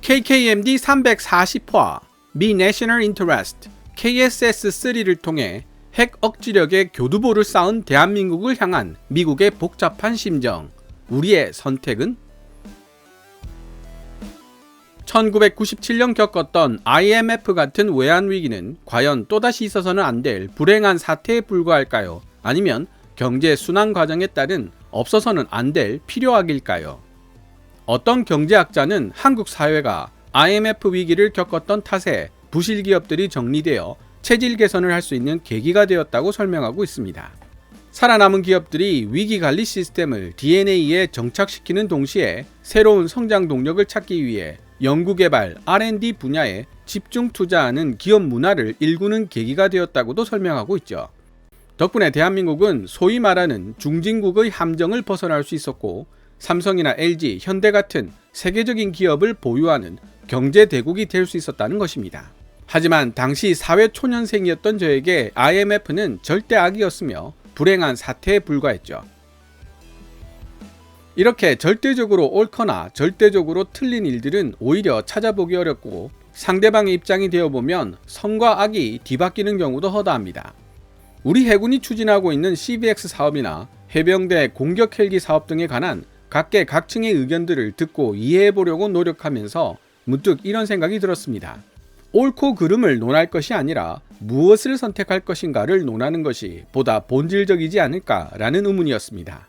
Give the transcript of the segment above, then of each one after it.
KKMD 340화 미 내셔널 인터레스트 KSS-3를 통해 핵 억지력의 교두보를 쌓은 대한민국을 향한 미국의 복잡한 심정. 우리의 선택은? 1997년 겪었던 IMF 같은 외환위기는 과연 또다시 있어서는 안 될 불행한 사태에 불과할까요? 아니면 경제 순환 과정에 따른 없어서는 안 될 필요악일까요? 어떤 경제학자는 한국 사회가 IMF 위기를 겪었던 탓에 부실 기업들이 정리되어 체질 개선을 할 수 있는 계기가 되었다고 설명하고 있습니다. 살아남은 기업들이 위기관리 시스템을 DNA에 정착시키는 동시에 새로운 성장 동력을 찾기 위해 연구개발, R&D 분야에 집중 투자하는 기업 문화를 일구는 계기가 되었다고도 설명하고 있죠. 덕분에 대한민국은 소위 말하는 중진국의 함정을 벗어날 수 있었고 삼성이나 LG, 현대 같은 세계적인 기업을 보유하는 경제대국이 될 수 있었다는 것입니다. 하지만 당시 사회 초년생이었던 저에게 IMF는 절대 악이었으며 불행한 사태에 불과했죠. 이렇게 절대적으로 옳거나 절대적으로 틀린 일들은 오히려 찾아보기 어렵고 상대방의 입장이 되어보면 선과 악이 뒤바뀌는 경우도 허다합니다. 우리 해군이 추진하고 있는 CBX 사업이나 해병대 공격 헬기 사업 등에 관한 각계각층의 의견들을 듣고 이해해보려고 노력하면서 문득 이런 생각이 들었습니다. 옳고 그름을 논할 것이 아니라 무엇을 선택할 것인가를 논하는 것이 보다 본질적이지 않을까라는 의문이었습니다.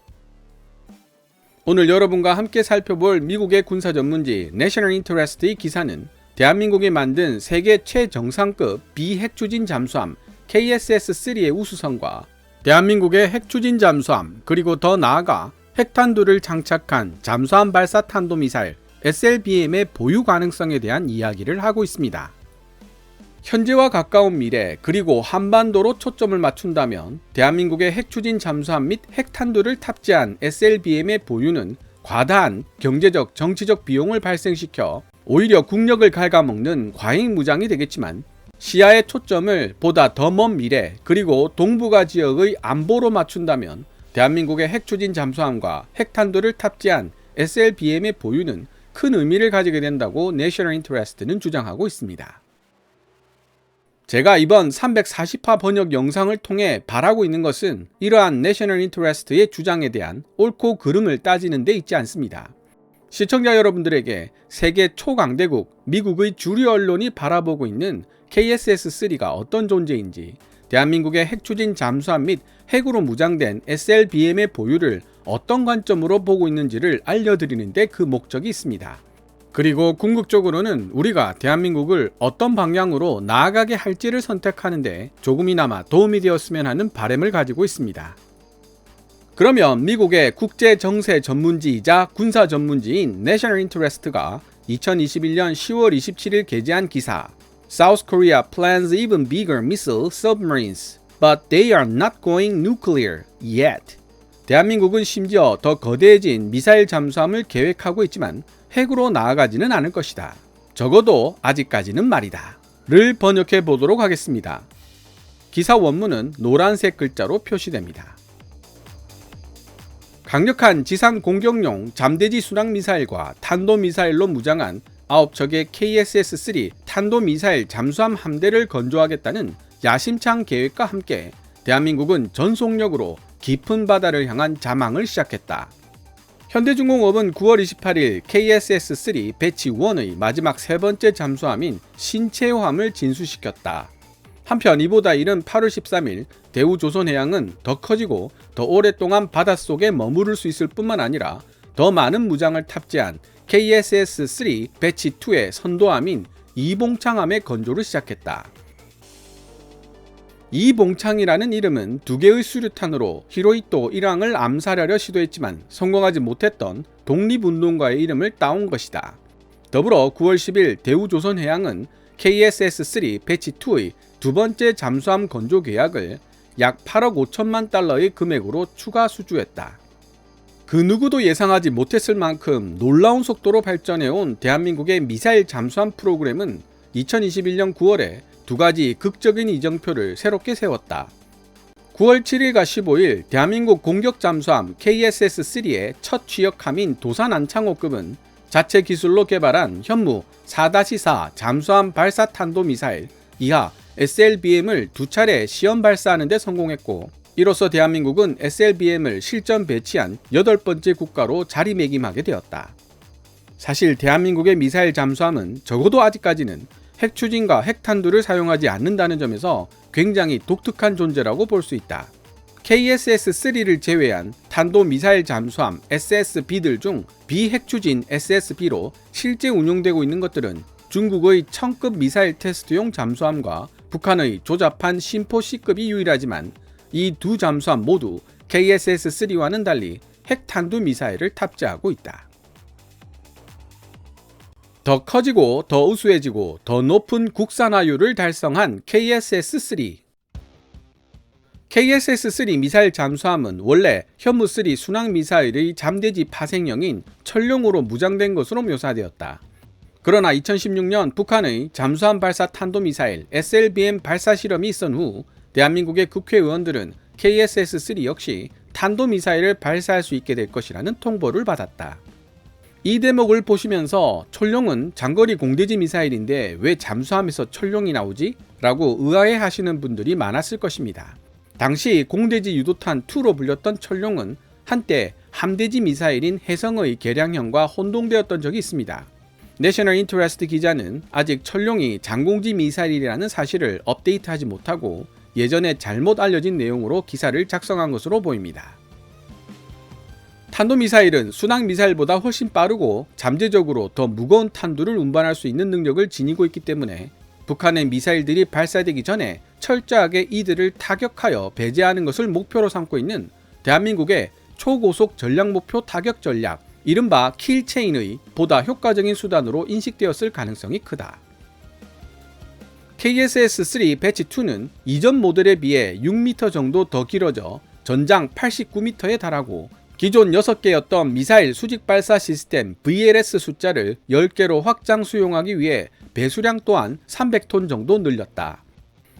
오늘 여러분과 함께 살펴볼 미국의 군사 전문지 내셔널 인터레스트의 기사는 대한민국이 만든 세계 최정상급 비핵추진 잠수함 KSS-3의 우수성과 대한민국의 핵추진 잠수함 그리고 더 나아가 핵탄두를 장착한 잠수함 발사 탄도미사일 SLBM의 보유 가능성에 대한 이야기를 하고 있습니다. 현재와 가까운 미래 그리고 한반도로 초점을 맞춘다면 대한민국의 핵추진 잠수함 및 핵탄두를 탑재한 SLBM의 보유는 과다한 경제적 정치적 비용을 발생시켜 오히려 국력을 갉아먹는 과잉무장이 되겠지만 시야의 초점을 보다 더 먼 미래 그리고 동북아 지역의 안보로 맞춘다면 대한민국의 핵추진 잠수함과 핵탄두를 탑재한 SLBM의 보유는 큰 의미를 가지게 된다고 내셔널 인터레스트는 주장하고 있습니다. 제가 이번 340화 번역 영상을 통해 바라고 있는 것은 이러한 내셔널 인터레스트의 주장에 대한 옳고 그름을 따지는 데 있지 않습니다. 시청자 여러분들에게 세계 초강대국 미국의 주류 언론이 바라보고 있는 KSS-3가 어떤 존재인지 대한민국의 핵추진 잠수함 및 핵으로 무장된 SLBM의 보유를 어떤 관점으로 보고 있는지를 알려드리는 데 그 목적이 있습니다. 그리고 궁극적으로는 우리가 대한민국을 어떤 방향으로 나아가게 할지를 선택하는데 조금이나마 도움이 되었으면 하는 바람을 가지고 있습니다. 그러면 미국의 국제 정세 전문지이자 군사 전문지인 내셔널 인터레스트가 2021년 10월 27일 게재한 기사 South Korea plans even bigger missile submarines, but they are not going nuclear yet. 대한민국은 심지어 더 거대해진 미사일 잠수함을 계획하고 있지만 핵으로 나아가지는 않을 것이다. 적어도 아직까지는 말이다. 를 번역해 보도록 하겠습니다. 기사 원문은 노란색 글자로 표시됩니다. 강력한 지상 공격용 잠대지 순항미사일과 탄도미사일로 무장한 9척의 KSS-3 탄도미사일 잠수함 함대를 건조하겠다는 야심찬 계획과 함께 대한민국은 전속력으로 깊은 바다를 향한 잠항을 시작했다. 현대중공업은 9월 28일 KSS-3 배치 1의 마지막 세 번째 잠수함인 신체호함을 진수시켰다. 한편 이보다 이른 8월 13일 대우조선해양은 더 커지고 더 오랫동안 바닷속에 머무를 수 있을 뿐만 아니라 더 많은 무장을 탑재한 KSS-3 배치 2의 선도함인 이봉창함의 건조를 시작했다. 이봉창이라는 이름은 두 개의 수류탄으로 히로히토 1왕을 암살하려 시도했지만 성공하지 못했던 독립운동가의 이름을 따온 것이다. 더불어 9월 10일 대우조선해양은 KSS-3 배치 2의 두 번째 잠수함 건조 계약을 약 8억 5천만 달러의 금액으로 추가 수주했다. 그 누구도 예상하지 못했을 만큼 놀라운 속도로 발전해온 대한민국의 미사일 잠수함 프로그램은 2021년 9월에 두 가지 극적인 이정표를 새롭게 세웠다. 9월 7일과 15일 대한민국 공격 잠수함 KSS-3의 첫 취역함인 도산 안창호급은 자체 기술로 개발한 현무 4-4 잠수함 발사 탄도미사일 이하 SLBM을 2차례 시험 발사하는 데 성공했고, 이로써 대한민국은 SLBM을 실전 배치한 8번째 국가로 자리매김하게 되었다. 사실 대한민국의 미사일 잠수함은 적어도 아직까지는 핵추진과 핵탄두를 사용하지 않는다는 점에서 굉장히 독특한 존재라고 볼 수 있다. KSS-3를 제외한 탄도미사일 잠수함 SSB들 중 비핵추진 SSB로 실제 운용되고 있는 것들은 중국의 청급 미사일 테스트용 잠수함과 북한의 조잡한 심포C급이 유일하지만, 이 두 잠수함 모두 KSS-3와는 달리 핵탄두 미사일을 탑재하고 있다. 더 커지고 더 우수해지고 더 높은 국산화율을 달성한 KSS-3. KSS-3 미사일 잠수함은 원래 현무3 순항미사일의 잠대지 파생형인 천룡으로 무장된 것으로 묘사되었다. 그러나 2016년 북한의 잠수함 발사 탄도미사일 SLBM 발사 실험이 있은 후 대한민국의 국회의원들은 KSS-3 역시 탄도미사일을 발사할 수 있게 될 것이라는 통보를 받았다. 이 대목을 보시면서 천룡은 장거리 공대지 미사일인데 왜 잠수함에서 천룡이 나오지? 라고 의아해 하시는 분들이 많았을 것입니다. 당시 공대지 유도탄 2로 불렸던 천룡은 한때 함대지 미사일인 해성의 개량형과 혼동되었던 적이 있습니다. 내셔널 인터레스트 기자는 아직 천룡이 장공지 미사일이라는 사실을 업데이트하지 못하고 예전에 잘못 알려진 내용으로 기사를 작성한 것으로 보입니다. 탄도미사일은 순항미사일보다 훨씬 빠르고 잠재적으로 더 무거운 탄두를 운반할 수 있는 능력을 지니고 있기 때문에 북한의 미사일들이 발사되기 전에 철저하게 이들을 타격하여 배제하는 것을 목표로 삼고 있는 대한민국의 초고속 전략목표 타격 전략, 이른바 킬체인의 보다 효과적인 수단으로 인식되었을 가능성이 크다. KSS-3 배치 2는 이전 모델에 비해 6m 정도 더 길어져 전장 89m에 달하고, 기존 6개였던 미사일 수직 발사 시스템 VLS 숫자를 10개로 확장 수용하기 위해 배수량 또한 300톤 정도 늘렸다.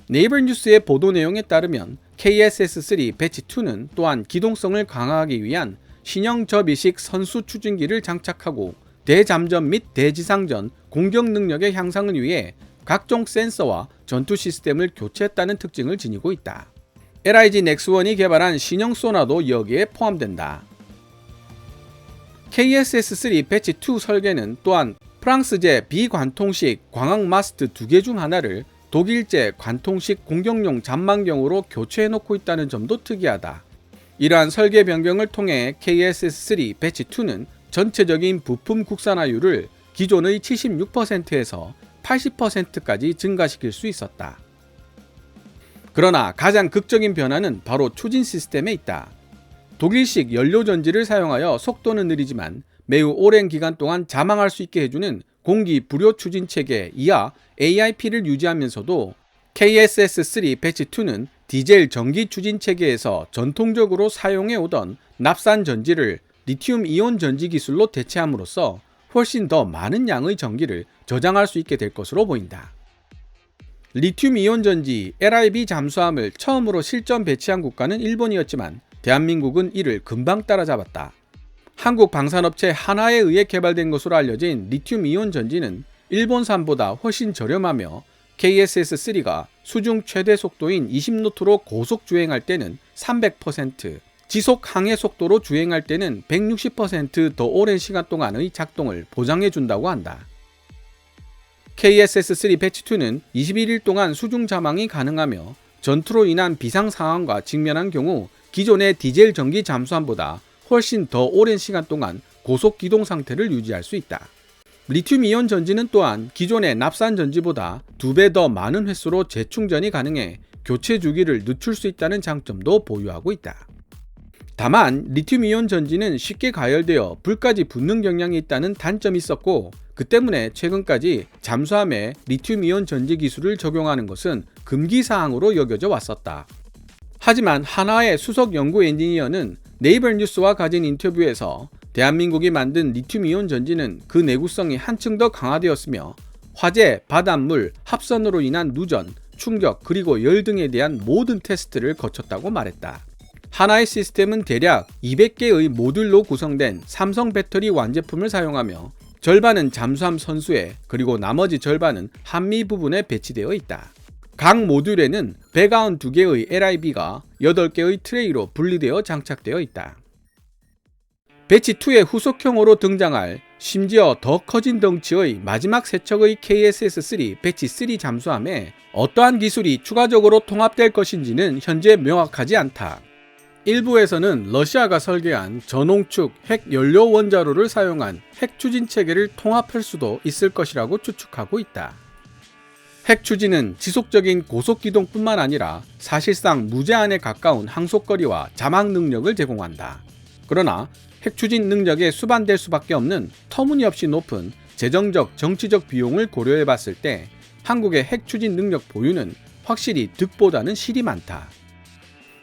네이버 뉴스의 보도 내용에 따르면 KSS-3 배치 2는 또한 기동성을 강화하기 위한 신형 접이식 선수 추진기를 장착하고 대잠전 및 대지상전 공격 능력의 향상을 위해 각종 센서와 전투 시스템을 교체했다는 특징을 지니고 있다. LIG 넥스1이 개발한 신형 소나도 여기에 포함된다. KSS-3 배치 2 설계는 또한 프랑스제 비관통식 광학 마스트 2개 중 하나를 독일제 관통식 공격용 잠망경으로 교체해놓고 있다는 점도 특이하다. 이러한 설계 변경을 통해 KSS-3 배치 2는 전체적인 부품 국산화율을 기존의 76%에서 80%까지 증가시킬 수 있었다. 그러나 가장 극적인 변화는 바로 추진 시스템에 있다. 독일식 연료전지를 사용하여 속도는 느리지만 매우 오랜 기간 동안 잠항할 수 있게 해주는 공기 불요 추진 체계 이하 AIP를 유지하면서도 KSS-3 배치 2는 디젤 전기 추진 체계에서 전통적으로 사용해 오던 납산 전지를 리튬 이온 전지 기술로 대체함으로써 훨씬 더 많은 양의 전기를 저장할 수 있게 될 것으로 보인다. 리튬 이온 전지 LIB 잠수함을 처음으로 실전 배치한 국가는 일본이었지만 대한민국은 이를 금방 따라잡았다. 한국 방산업체 하나에 의해 개발된 것으로 알려진 리튬 이온 전지는 일본산보다 훨씬 저렴하며 KSS-3가 수중 최대 속도인 20노트로 고속 주행할 때는 300%, 지속 항해 속도로 주행할 때는 160% 더 오랜 시간 동안의 작동을 보장해 준다고 한다. KSS-3 배치 2는 21일 동안 수중 잠항이 가능하며 전투로 인한 비상 상황과 직면한 경우 기존의 디젤 전기 잠수함보다 훨씬 더 오랜 시간 동안 고속 기동 상태를 유지할 수 있다. 리튬 이온 전지는 또한 기존의 납산 전지보다 2배 더 많은 횟수로 재충전이 가능해 교체 주기를 늦출 수 있다는 장점도 보유하고 있다. 다만 리튬 이온 전지는 쉽게 가열되어 불까지 붙는 경향이 있다는 단점이 있었고, 그 때문에 최근까지 잠수함에 리튬 이온 전지 기술을 적용하는 것은 금기 사항으로 여겨져 왔었다. 하지만 한화의 수석 연구 엔지니어는 네이버 뉴스와 가진 인터뷰에서 대한민국이 만든 리튬 이온 전지는 그 내구성이 한층 더 강화되었으며 화재, 바닷물, 합선으로 인한 누전, 충격 그리고 열 등에 대한 모든 테스트를 거쳤다고 말했다. 한화의 시스템은 대략 200개의 모듈로 구성된 삼성 배터리 완제품을 사용하며 절반은 잠수함 선수에, 그리고 나머지 절반은 한미 부분에 배치되어 있다. 각 모듈에는 192개의 LIB가 8개의 트레이로 분리되어 장착되어 있다. 배치 2의 후속형으로 등장할 심지어 더 커진 덩치의 마지막 세척의 KSS-3 배치 3 잠수함에 어떠한 기술이 추가적으로 통합될 것인지는 현재 명확하지 않다. 일부에서는 러시아가 설계한 전홍축 핵 연료 원자로를 사용한 핵 추진 체계를 통합할 수도 있을 것이라고 추측하고 있다. 핵 추진은 지속적인 고속기동뿐만 아니라 사실상 무제한에 가까운 항속거리와 자막 능력을 제공한다. 그러나 핵 추진 능력에 수반될 수밖에 없는 터무니없이 높은 재정적, 정치적 비용을 고려해 봤을 때 한국의 핵 추진 능력 보유는 확실히 득보다는 실이 많다.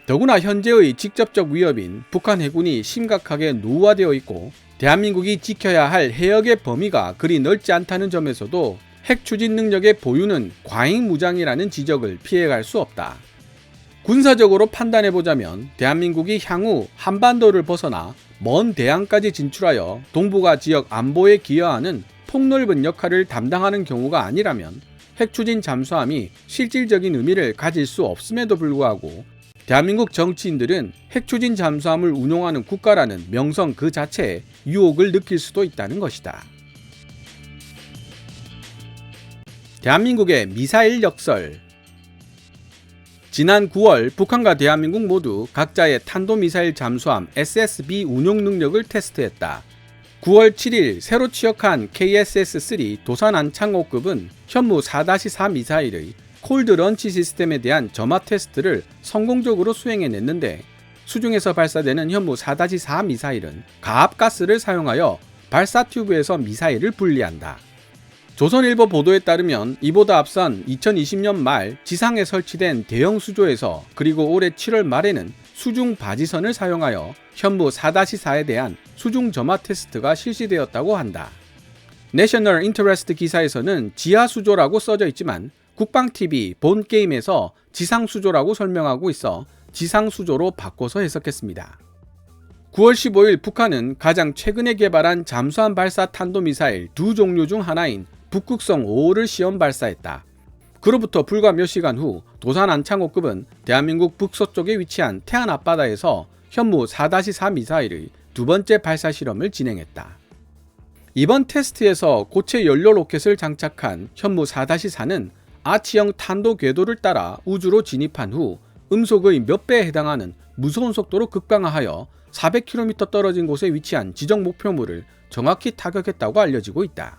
더구나 현재의 직접적 위협인 북한 해군이 심각하게 노후화되어 있고 대한민국이 지켜야 할 해역의 범위가 그리 넓지 않다는 점에서도 핵 추진 능력의 보유는 과잉무장이라는 지적을 피해갈 수 없다. 군사적으로 판단해보자면 대한민국이 향후 한반도를 벗어나 먼 대양까지 진출하여 동북아 지역 안보에 기여하는 폭넓은 역할을 담당하는 경우가 아니라면 핵 추진 잠수함이 실질적인 의미를 가질 수 없음에도 불구하고 대한민국 정치인들은 핵 추진 잠수함을 운용하는 국가라는 명성 그 자체에 유혹을 느낄 수도 있다는 것이다. 대한민국의 미사일 역설. 지난 9월 북한과 대한민국 모두 각자의 탄도미사일 잠수함 SSB 운용 능력을 테스트했다. 9월 7일 새로 취역한 KSS-3 도산 안창호급은 현무 4-4 미사일의 콜드 런치 시스템에 대한 점화 테스트를 성공적으로 수행해냈는데 수중에서 발사되는 현무 4-4 미사일은 가압가스를 사용하여 발사 튜브에서 미사일을 분리한다. 조선일보 보도에 따르면 이보다 앞선 2020년 말 지상에 설치된 대형 수조에서 그리고 올해 7월 말에는 수중 바지선을 사용하여 현무 4-4에 대한 수중 점화 테스트가 실시되었다고 한다. 내셔널 인터레스트 기사에서는 지하 수조라고 써져 있지만 국방TV 본 게임에서 지상 수조라고 설명하고 있어 지상 수조로 바꿔서 해석했습니다. 9월 15일 북한은 가장 최근에 개발한 잠수함 발사 탄도미사일 두 종류 중 하나인 북극성 5호를 시험 발사했다. 그로부터 불과 몇 시간 후 도산 안창호급은 대한민국 북서쪽에 위치한 태안 앞바다에서 현무 4-4 미사일의 두 번째 발사 실험을 진행했다. 이번 테스트에서 고체 연료 로켓을 장착한 현무 4-4는 아치형 탄도 궤도를 따라 우주로 진입한 후 음속의 몇 배에 해당하는 무서운 속도로 급강하하여 400km 떨어진 곳에 위치한 지정 목표물을 정확히 타격했다고 알려지고 있다.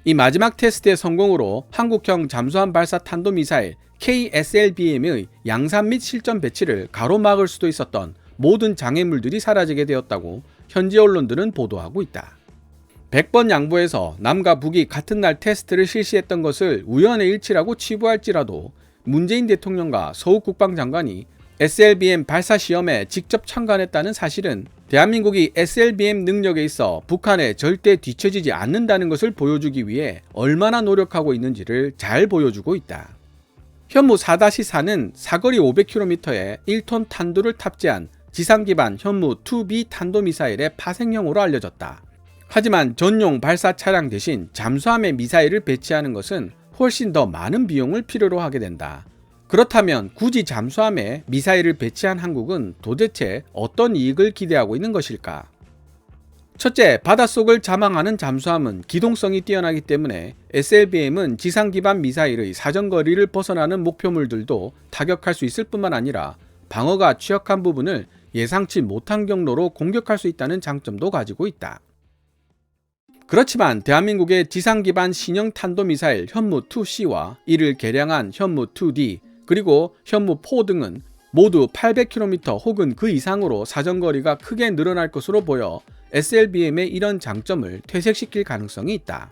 이 마지막 테스트의 성공으로 한국형 잠수함 발사 탄도미사일 KSLBM의 양산 및 실전 배치를 가로막을 수도 있었던 모든 장애물들이 사라지게 되었다고 현지 언론들은 보도하고 있다. 100번 양보해서 남과 북이 같은 날 테스트를 실시했던 것을 우연의 일치라고 치부할지라도 문재인 대통령과 서욱 국방장관이 SLBM 발사 시험에 직접 참관했다는 사실은 대한민국이 SLBM 능력에 있어 북한에 절대 뒤처지지 않는다는 것을 보여주기 위해 얼마나 노력하고 있는지를 잘 보여주고 있다. 현무 4-4는 사거리 500km에 1톤 탄두를 탑재한 지상 기반 현무 2B 탄도미사일의 파생형으로 알려졌다. 하지만 전용 발사 차량 대신 잠수함에 미사일을 배치하는 것은 훨씬 더 많은 비용을 필요로 하게 된다. 그렇다면 굳이 잠수함에 미사일을 배치한 한국은 도대체 어떤 이익을 기대하고 있는 것일까? 첫째, 바닷속을 잠항하는 잠수함은 기동성이 뛰어나기 때문에 SLBM은 지상 기반 미사일의 사정거리를 벗어나는 목표물들도 타격할 수 있을 뿐만 아니라 방어가 취약한 부분을 예상치 못한 경로로 공격할 수 있다는 장점도 가지고 있다. 그렇지만 대한민국의 지상 기반 신형 탄도미사일 현무2C와 이를 개량한 현무2D 그리고 현무4 등은 모두 800km 혹은 그 이상으로 사정거리가 크게 늘어날 것으로 보여 SLBM의 이런 장점을 퇴색시킬 가능성이 있다.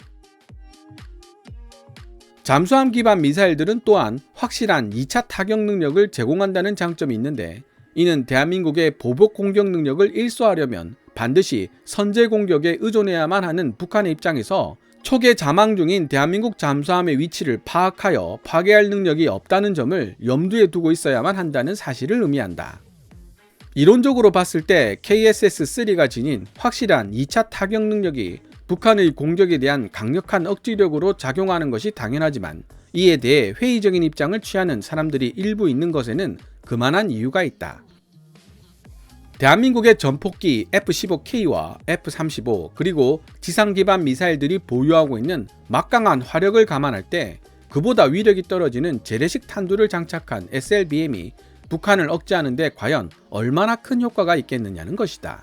잠수함 기반 미사일들은 또한 확실한 2차 타격 능력을 제공한다는 장점이 있는데 이는 대한민국의 보복 공격 능력을 일소하려면 반드시 선제 공격에 의존해야만 하는 북한의 입장에서 초계 잠항 중인 대한민국 잠수함의 위치를 파악하여 파괴할 능력이 없다는 점을 염두에 두고 있어야만 한다는 사실을 의미한다. 이론적으로 봤을 때 KSS-3가 지닌 확실한 2차 타격 능력이 북한의 공격에 대한 강력한 억지력으로 작용하는 것이 당연하지만 이에 대해 회의적인 입장을 취하는 사람들이 일부 있는 것에는 그만한 이유가 있다. 대한민국의 전폭기 F-15K와 F-35 그리고 지상 기반 미사일들이 보유하고 있는 막강한 화력을 감안할 때 그보다 위력이 떨어지는 재래식 탄두를 장착한 SLBM이 북한을 억제하는 데 과연 얼마나 큰 효과가 있겠느냐는 것이다.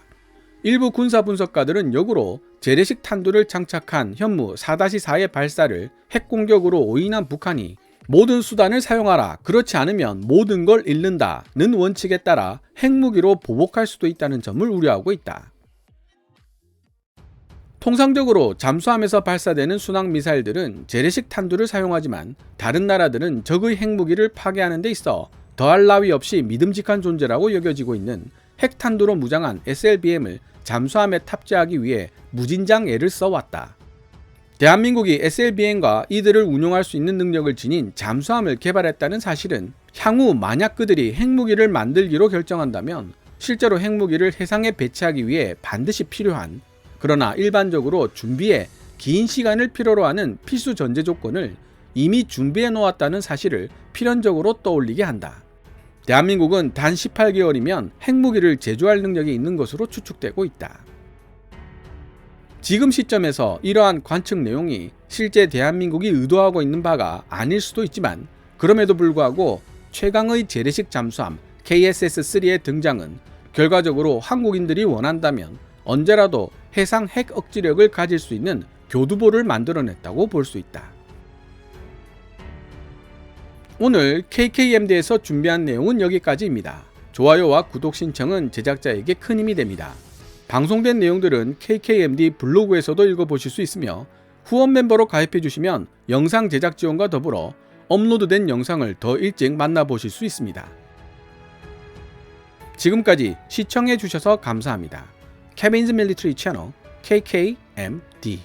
일부 군사 분석가들은 역으로 재래식 탄두를 장착한 현무 4-4의 발사를 핵공격으로 오인한 북한이 모든 수단을 사용하라, 그렇지 않으면 모든 걸 잃는다는 원칙에 따라 핵무기로 보복할 수도 있다는 점을 우려하고 있다. 통상적으로 잠수함에서 발사되는 순항미사일들은 재래식 탄두를 사용하지만 다른 나라들은 적의 핵무기를 파괴하는 데 있어 더할 나위 없이 믿음직한 존재라고 여겨지고 있는 핵탄두로 무장한 SLBM을 잠수함에 탑재하기 위해 무진장 애를 써왔다. 대한민국이 SLBM과 이들을 운용할 수 있는 능력을 지닌 잠수함을 개발했다는 사실은 향후 만약 그들이 핵무기를 만들기로 결정한다면 실제로 핵무기를 해상에 배치하기 위해 반드시 필요한, 그러나 일반적으로 준비에 긴 시간을 필요로 하는 필수 전제 조건을 이미 준비해 놓았다는 사실을 필연적으로 떠올리게 한다. 대한민국은 단 18개월이면 핵무기를 제조할 능력이 있는 것으로 추측되고 있다. 지금 시점에서 이러한 관측 내용이 실제 대한민국이 의도하고 있는 바가 아닐 수도 있지만 그럼에도 불구하고 최강의 재래식 잠수함 KSS-3의 등장은 결과적으로 한국인들이 원한다면 언제라도 해상 핵 억지력을 가질 수 있는 교두보를 만들어냈다고 볼 수 있다. 오늘 KKMD에서 준비한 내용은 여기까지입니다. 좋아요와 구독 신청은 제작자에게 큰 힘이 됩니다. 방송된 내용들은 KKMD 블로그에서도 읽어보실 수 있으며 후원 멤버로 가입해 주시면 영상 제작 지원과 더불어 업로드된 영상을 더 일찍 만나보실 수 있습니다. 지금까지 시청해 주셔서 감사합니다. 케빈즈 밀리터리 채널 KKMD